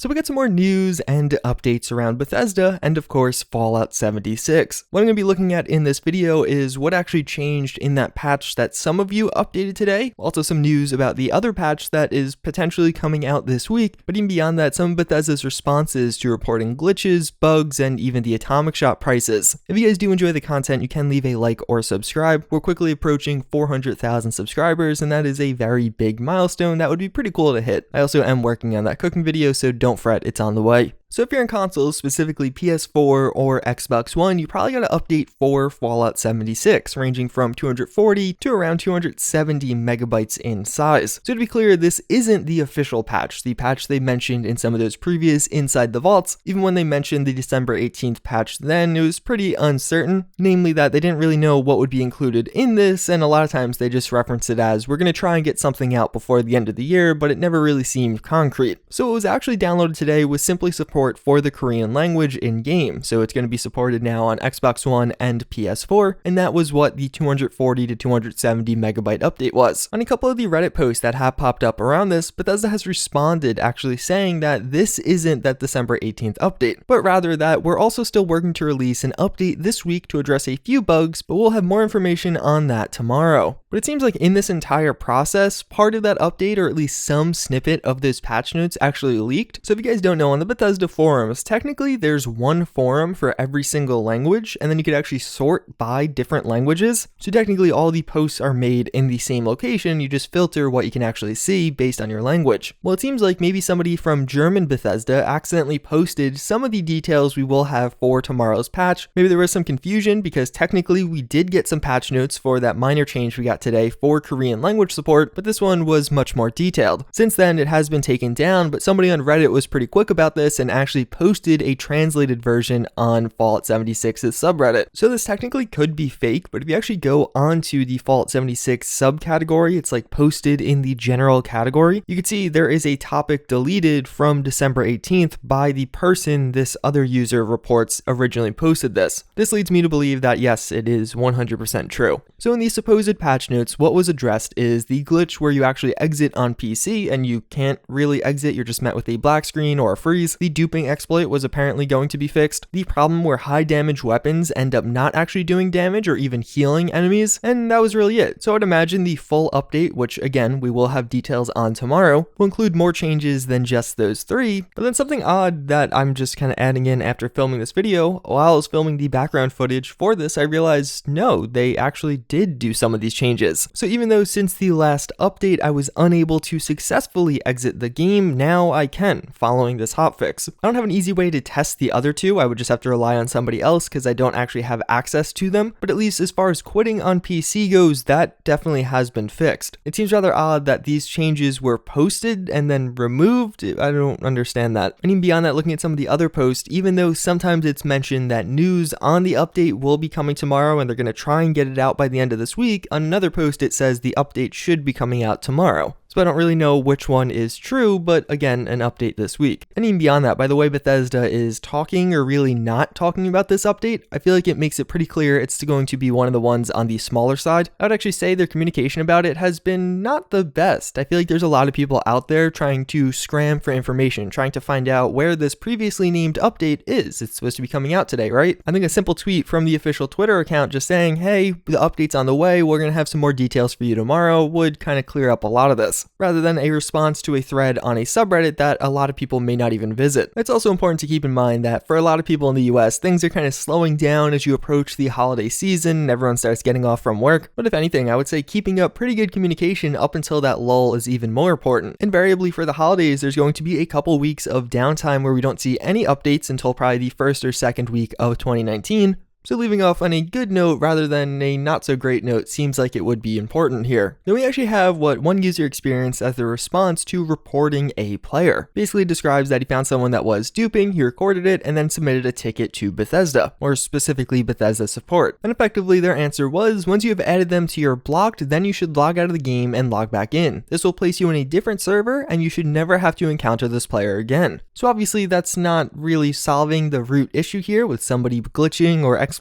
So we got some more news and updates around Bethesda and of course Fallout 76. What I'm going to be looking at in this video is what actually changed in that patch that some of you updated today. Also some news about the other patch that is potentially coming out this week, but even beyond that, some of Bethesda's responses to reporting glitches, bugs, and even the atomic shop prices. If you guys do enjoy the content, you can leave a like or subscribe. We're quickly approaching 400,000 subscribers, and that is a very big milestone that would be pretty cool to hit. I also am working on that cooking video, so don't fret, it's on the way. So if you're in consoles, specifically PS4 or Xbox One, you probably got to update for Fallout 76, ranging from 240 to around 270 megabytes in size. So to be clear, this isn't the official patch, the patch they mentioned in some of those previous Inside the Vaults. Even when they mentioned the December 18th patch then, it was pretty uncertain, namely that they didn't really know what would be included in this, and a lot of times they just reference it as, we're going to try and get something out before the end of the year, but it never really seemed concrete. So what was actually downloaded today was simply support for the Korean language in-game, so it's going to be supported now on Xbox One and PS4, and that was what the 240 to 270 megabyte update was. On a couple of the Reddit posts that have popped up around this, Bethesda has responded actually saying that this isn't that December 18th update, but rather that we're also still working to release an update this week to address a few bugs, but we'll have more information on that tomorrow. But it seems like in this entire process, part of that update, or at least some snippet of those patch notes, actually leaked. So if you guys don't know, on the Bethesda forums, technically there's one forum for every single language, and then you could actually sort by different languages. So technically all the posts are made in the same location, you just filter what you can actually see based on your language. Well, it seems like maybe somebody from German Bethesda accidentally posted some of the details we will have for tomorrow's patch. Maybe there was some confusion because technically we did get some patch notes for that minor change we got today for Korean language support, but this one was much more detailed. Since then, it has been taken down, but somebody on Reddit was pretty quick about this and actually posted a translated version on Fallout 76's subreddit. So this technically could be fake, but if you actually go onto the Fallout 76 subcategory, it's like posted in the general category, you can see there is a topic deleted from December 18th by the person this other user reports originally posted this. This leads me to believe that yes, it is 100% true. So in the supposed patch notes, what was addressed is the glitch where you actually exit on PC and you can't really exit, you're just met with a black screen or a freeze. The duping exploit was apparently going to be fixed. The problem where high damage weapons end up not actually doing damage or even healing enemies, and that was really it. So I'd imagine the full update, which again, we will have details on tomorrow, will include more changes than just those three. But then something odd that I'm just kind of adding in after filming this video, while I was filming the background footage for this, I realized no, they actually did do some of these changes. So even though since the last update I was unable to successfully exit the game, now I can, following this hotfix. I don't have an easy way to test the other two, I would just have to rely on somebody else because I don't actually have access to them, but at least as far as quitting on PC goes, that definitely has been fixed. It seems rather odd that these changes were posted and then removed. I don't understand that. And even beyond that, looking at some of the other posts, even though sometimes it's mentioned that news on the update will be coming tomorrow and they're going to try and get it out by the end of this week, on another post it says the update should be coming out tomorrow. So I don't really know which one is true, but again, an update this week. And even beyond that, by the way Bethesda is talking or really not talking about this update, I feel like it makes it pretty clear it's going to be one of the ones on the smaller side. I would actually say their communication about it has been not the best. I feel like there's a lot of people out there trying to scram for information, trying to find out where this previously named update is. It's supposed to be coming out today, right? I think a simple tweet from the official Twitter account just saying, hey, the update's on the way, we're going to have some more details for you tomorrow, would kind of clear up a lot of this, rather than a response to a thread on a subreddit that a lot of people may not even visit. It's also important to keep in mind that for a lot of people in the US, things are kind of slowing down as you approach the holiday season and everyone starts getting off from work. But if anything, I would say keeping up pretty good communication up until that lull is even more important. Invariably for the holidays, there's going to be a couple weeks of downtime where we don't see any updates until probably the first or second week of 2019. So leaving off on a good note rather than a not so great note seems like it would be important here. Then we actually have what one user experienced as the response to reporting a player. Basically it describes that he found someone that was duping, he recorded it, and then submitted a ticket to Bethesda, or specifically Bethesda support. And effectively their answer was, once you have added them to your blocked, then you should log out of the game and log back in. This will place you in a different server and you should never have to encounter this player again. So obviously that's not really solving the root issue here with somebody glitching or exploiting.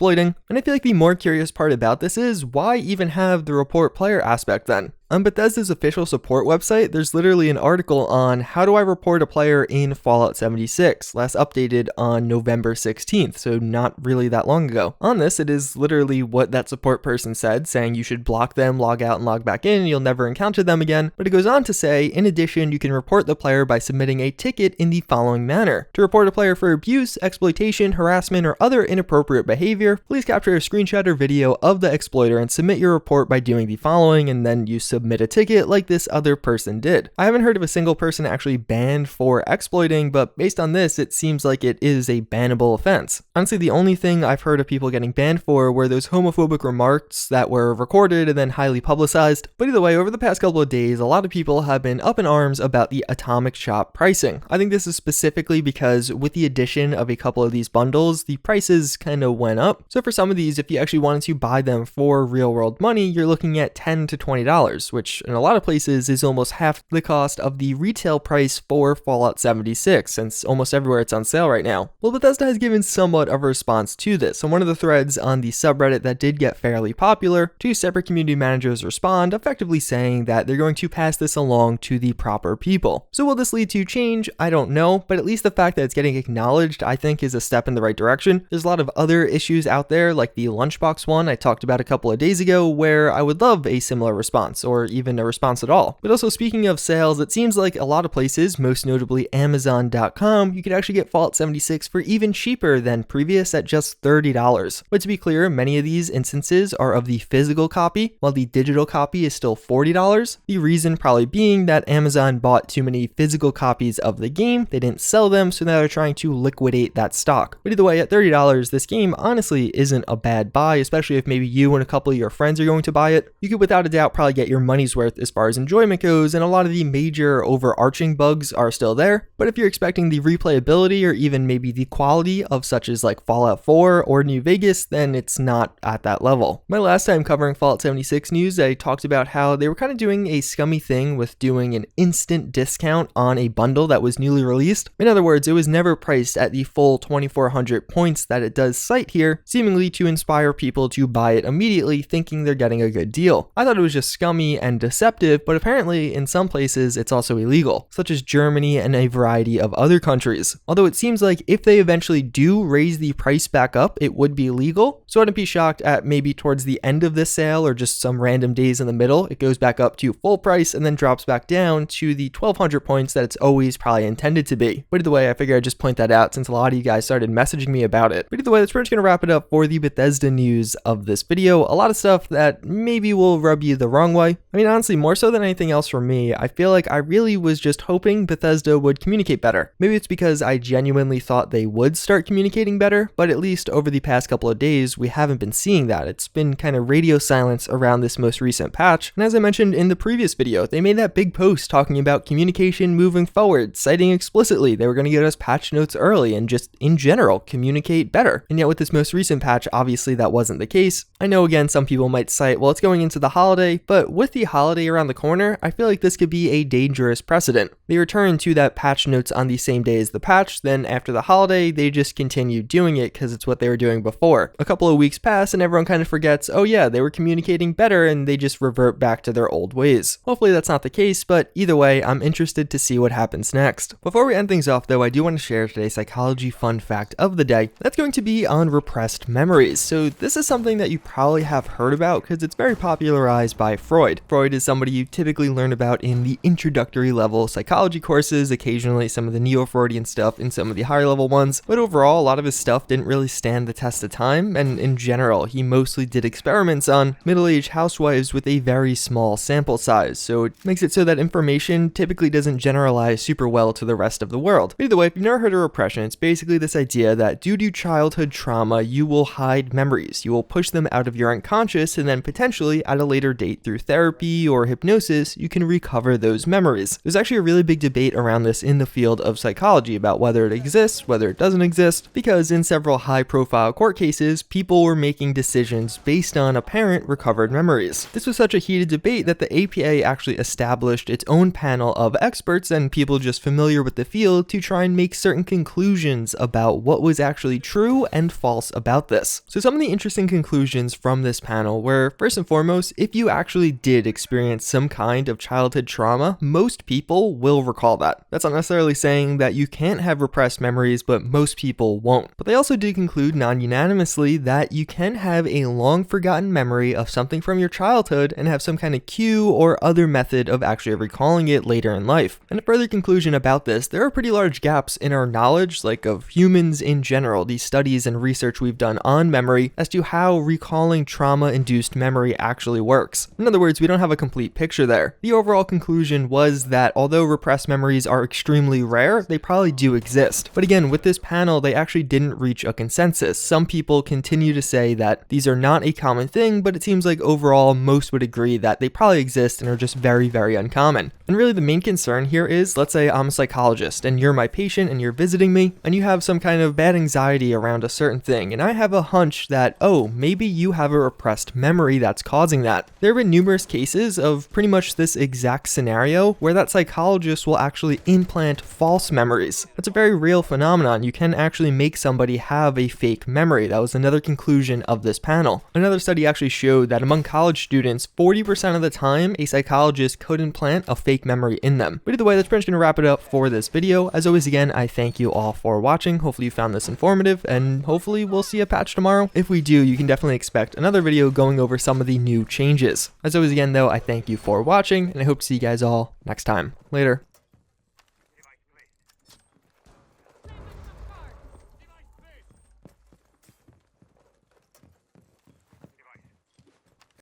And I feel like the more curious part about this is, why even have the report player aspect then? On Bethesda's official support website, there's literally an article on how do I report a player in Fallout 76, last updated on November 16th, so not really that long ago. On this, it is literally what that support person said, saying you should block them, log out and log back in, you'll never encounter them again, but it goes on to say, in addition, you can report the player by submitting a ticket in the following manner. To report a player for abuse, exploitation, harassment, or other inappropriate behavior, please capture a screenshot or video of the exploiter and submit your report by doing the following, and then you submit a ticket like this other person did. I haven't heard of a single person actually banned for exploiting, but based on this, it seems like it is a bannable offense. Honestly, the only thing I've heard of people getting banned for were those homophobic remarks that were recorded and then highly publicized. But either way, over the past couple of days, a lot of people have been up in arms about the Atomic Shop pricing. I think this is specifically because with the addition of a couple of these bundles, the prices kind of went up. So for some of these, if you actually wanted to buy them for real world money, you're looking at $10 to $20, which in a lot of places is almost half the cost of the retail price for Fallout 76, since almost everywhere it's on sale right now. Well, Bethesda has given somewhat of a response to this. On one of the threads on the subreddit that did get fairly popular, 2 separate community managers respond, effectively saying that they're going to pass this along to the proper people. So will this lead to change? I don't know, but at least the fact that it's getting acknowledged, I think, is a step in the right direction. There's a lot of other issues out there, like the lunchbox one I talked about a couple of days ago, where I would love a similar response, or even a response at all. But also, speaking of sales, it seems like a lot of places, most notably Amazon.com, you could actually get Fallout 76 for even cheaper than previous at just $30. But to be clear, many of these instances are of the physical copy, while the digital copy is still $40. The reason probably being that Amazon bought too many physical copies of the game, they didn't sell them, so now they're trying to liquidate that stock. But either way, at $30, this game honestly isn't a bad buy, especially if maybe you and a couple of your friends are going to buy it. You could without a doubt probably get your money's worth as far as enjoyment goes, and a lot of the major overarching bugs are still there. But if you're expecting the replayability or even maybe the quality of such as like Fallout 4 or New Vegas, then it's not at that level. My last time covering Fallout 76 news, I talked about how they were kind of doing a scummy thing with doing an instant discount on a bundle that was newly released. In other words, it was never priced at the full 2,400 points that it does cite here, seemingly to inspire people to buy it immediately thinking they're getting a good deal. I thought it was just scummy and deceptive, but apparently in some places it's also illegal, such as Germany and a variety of other countries. Although it seems like if they eventually do raise the price back up, it would be legal. So I wouldn't be shocked at maybe towards the end of this sale or just some random days in the middle, it goes back up to full price and then drops back down to the 1,200 points that it's always probably intended to be. But either way, I figure I'd just point that out since a lot of you guys started messaging me about it. But either way, that's pretty much going to wrap it up for the Bethesda news of this video. A lot of stuff that maybe will rub you the wrong way. I mean, honestly, more so than anything else for me, I feel like I really was just hoping Bethesda would communicate better. Maybe it's because I genuinely thought they would start communicating better, but at least over the past couple of days, we haven't been seeing that. It's been kind of radio silence around this most recent patch. And as I mentioned in the previous video, they made that big post talking about communication moving forward, citing explicitly they were going to get us patch notes early and just in general communicate better. And yet with this most recent patch, obviously that wasn't the case. I know again, some people might cite, well, it's going into the holiday, but with the holiday around the corner, I feel like this could be a dangerous precedent. They return to that patch notes on the same day as the patch, then after the holiday, they just continue doing it because it's what they were doing before. A couple of weeks pass and everyone kind of forgets, oh yeah, they were communicating better, and they just revert back to their old ways. Hopefully that's not the case, but either way, I'm interested to see what happens next. Before we end things off though, I do want to share today's psychology fun fact of the day. That's going to be on repressed memories. So this is something that you probably have heard about because it's very popularized by Freud. Freud is somebody you typically learn about in the introductory level psychology courses, occasionally some of the neo-Freudian stuff in some of the higher level ones, but overall a lot of his stuff didn't really stand the test of time, and in general he mostly did experiments on middle-aged housewives with a very small sample size, so it makes it so that information typically doesn't generalize super well to the rest of the world. But either way, if you've never heard of repression, it's basically this idea that due to childhood trauma you will hide memories, you will push them out of your unconscious, and then potentially at a later date through therapy or hypnosis you can recover those memories. There's actually a really big debate around this in the field of psychology about whether it exists, whether it doesn't exist, because in several high-profile court cases people were making decisions based on apparent recovered memories. This was such a heated debate that the APA actually established its own panel of experts and people just familiar with the field to try and make certain conclusions about what was actually true and false about this. So some of the interesting conclusions from this panel were, first and foremost, if you actually did experienced some kind of childhood trauma, most people will recall that. That's not necessarily saying that you can't have repressed memories, but most people won't. But they also did conclude non-unanimously that you can have a long forgotten memory of something from your childhood and have some kind of cue or other method of actually recalling it later in life. And a further conclusion about this, there are pretty large gaps in our knowledge, like of humans in general, these studies and research we've done on memory, as to how recalling trauma-induced memory actually works. In other words, we don't have a complete picture there. The overall conclusion was that although repressed memories are extremely rare, they probably do exist. But again, with this panel, they actually didn't reach a consensus. Some people continue to say that these are not a common thing, but it seems like overall most would agree that they probably exist and are just very, very uncommon. And really the main concern here is, let's say I'm a psychologist and you're my patient and you're visiting me and you have some kind of bad anxiety around a certain thing, and I have a hunch that, oh, maybe you have a repressed memory that's causing that. There have been numerous cases of pretty much this exact scenario where that psychologist will actually implant false memories. That's a very real phenomenon. You can actually make somebody have a fake memory. That was another conclusion of this panel. Another study actually showed that among college students, 40% of the time, a psychologist could implant a fake memory in them. But either way, that's pretty much going to wrap it up for this video. As always, again, I thank you all for watching. Hopefully you found this informative, and hopefully we'll see a patch tomorrow. If we do, you can definitely expect another video going over some of the new changes. As always, again, though, I thank you for watching, and I hope to see you guys all next time. Later.